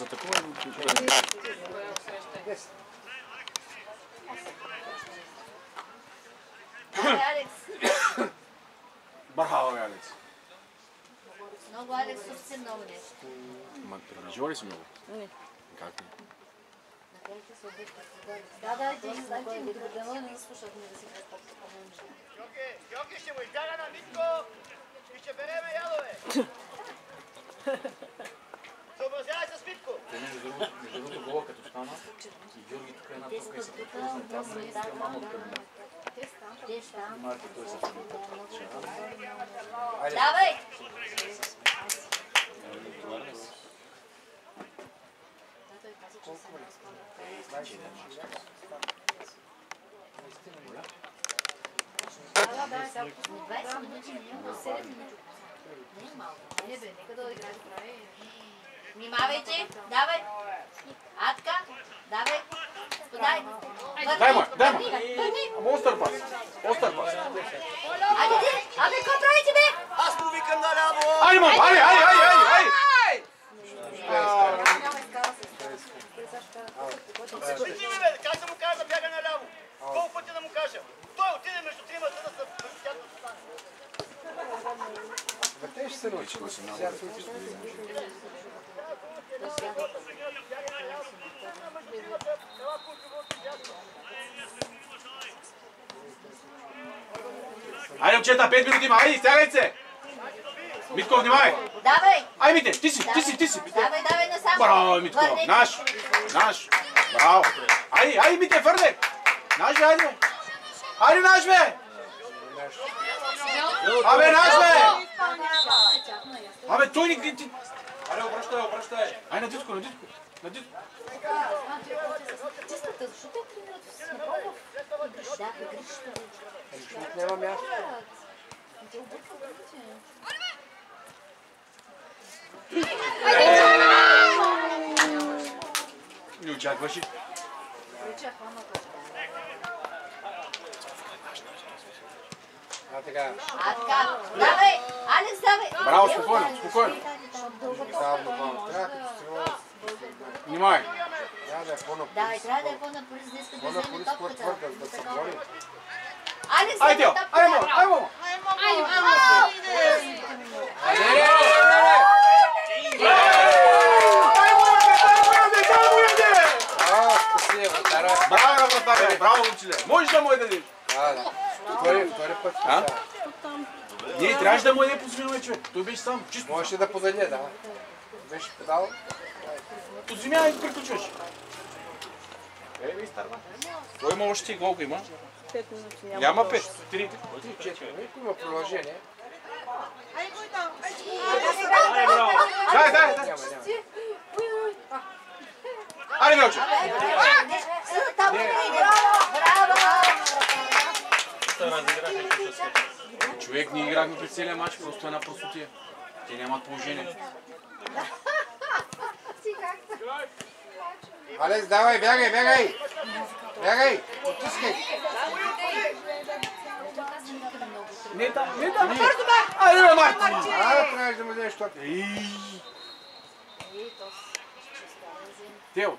за такова и го включва. Браво, Алекс. Много, Алекс, съвсем много нещо. Ма, прилежава ли си много? Не. Как не? Да, ти не знаете, да не слушат, не да си кажат. Георги ще му изкара на Митко и ще береме ядове. Съобразявай се с Митко. Между другото гола като стана и Георги тук една топка и се препозна там и иска мамо от кабина. Марко, той се Давай! Внимавайте, давай! Атка, давай! Подай! Дай му! Ама остър пас! Абе, какво правите, бе? Аз му викам наляво! Айде, мам! Айде! Спичи, бе, как да му кажа да бяга наляво? Колко пъти да му кажа? Той отиде между тримата да се тясно стане. Те ще се научи. Айде, момчета, 5 минути има! Айде, стягайте се! Митко, внимай! Давай! Ай, Мите, ти си! Давай насам! Браво, Митко! Наш! Браво! Айде, Мите, върне! Наш бе, айде! Айде, наш бе! Абе, наш бе! Абе, той ни... Айде, обръщай! Айде, на дитко! Чистата, защо те тренират с напълно? Да, грешите. Защото няма място. Те объркват другите. Не очакваш ли? Така. Атка, давай! Алекс, давай! Браво, спокойно! Внимай! Да, трябва да е по-напорис, да иска да вземе топката. Да се бори. Алекс, Айде, вземе айде! Браво, вратаря! Браво, момчиле! Можеш да му я дадеш? Да. Втори път. Не, трябваше да му яде по човек. Той беше сам, чисто. Можеше да подаде, да. Беше подал. От земя и приключваш. Кой има още колко има? 5 минути няма. Няма 5. 3. Има продължение. Дай. Айде, Велче. Човек, ние играхме през целия матч, просто една простотия. Те нямат положение. Алекс, давай, бягай! Отискай! Не там, бързо бе! Айде, бе, Марти! Трябваш да му дадеш тока. Тео.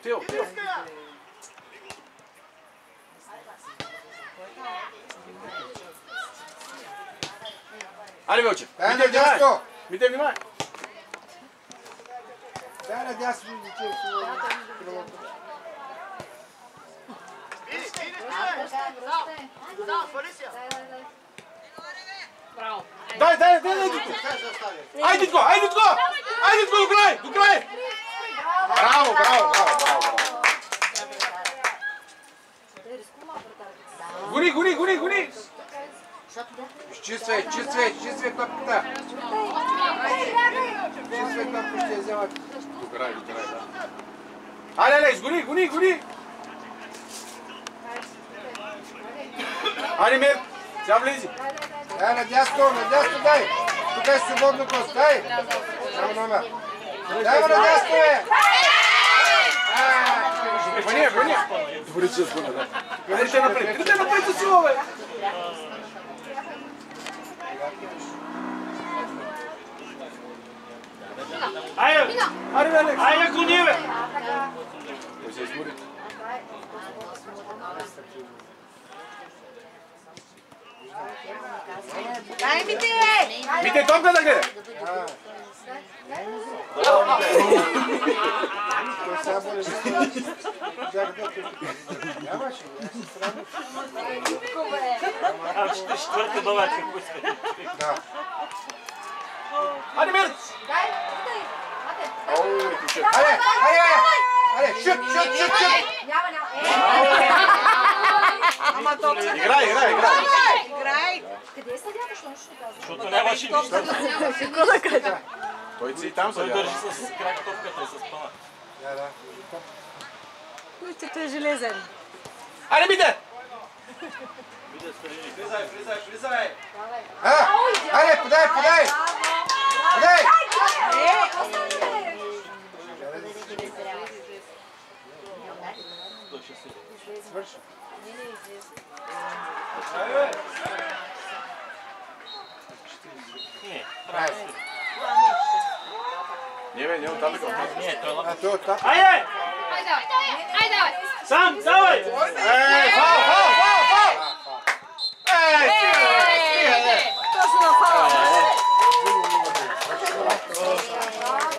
Айде, Велче! Дай на дясно! Мите, внимай! Дай на дясно, дете. Браво. Дай, Дитко! Айде, Дитко, до край! Браво! Гони! Изчиствай топката. Изчиствай топката, ще я вземат. До край, да. Айде, Алекс, гони! Айде, Мер, сега влези. Дай на дясно, дай. Тук е свободно кост, дай. Няма номер. Дай му на дясно, бе. Гони. Добре, че се да. Къде напред за сила, бе? Айде, Алекс! Айде, гони, бе! Да се изморите. Дай, Мите! Мите, топка да гледа! Той сега боле нямаше, аз се срамя. Четвърта баба, какво иска? Да. Айде, Мерц! Дай, Айде, шут! Няма. Ама то Играй! играй. Къде е съдята, що не ще казва? Защото нямаше нищо. Какво да кажа? Той си и там Той съдя. държи с крак топката и с пана. Да. Кучето е железен. Айде, Мите! Айде, подай! Подай! Свърши. Не, оттатък. Не, той е лапа. А, той оттатък. Айде! Сам, давай! Фал!